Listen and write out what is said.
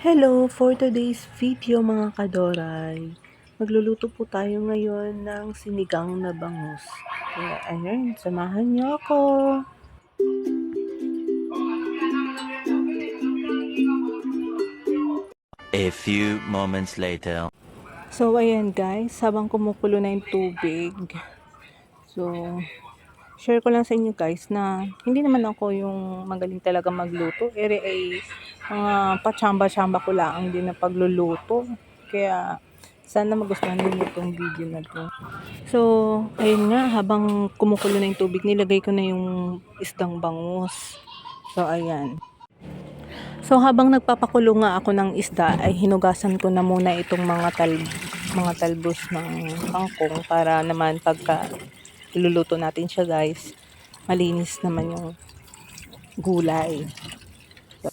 Hello! For today's video mga kadoray, magluluto po tayo ngayon ng sinigang na bangus. Kaya ayun, samahan niyo ako! A few moments later. So ayan guys, habang kumukulo na yung tubig, so share ko lang sa inyo guys na hindi naman ako yung magaling talaga magluto. Ere ay mga pachamba-chamba ko lang din na pagluluto. Kaya sana magustuhan niyo itong video na to. So, ayun nga, habang kumukulo na yung tubig, nilagay ko na yung isdang bangus. So, ayan. So, habang nagpapakulo nga ako ng isda, ay hinugasan ko na muna itong mga talbos ng kangkong para naman pagka iluluto natin siya guys, malinis naman yung gulay. So,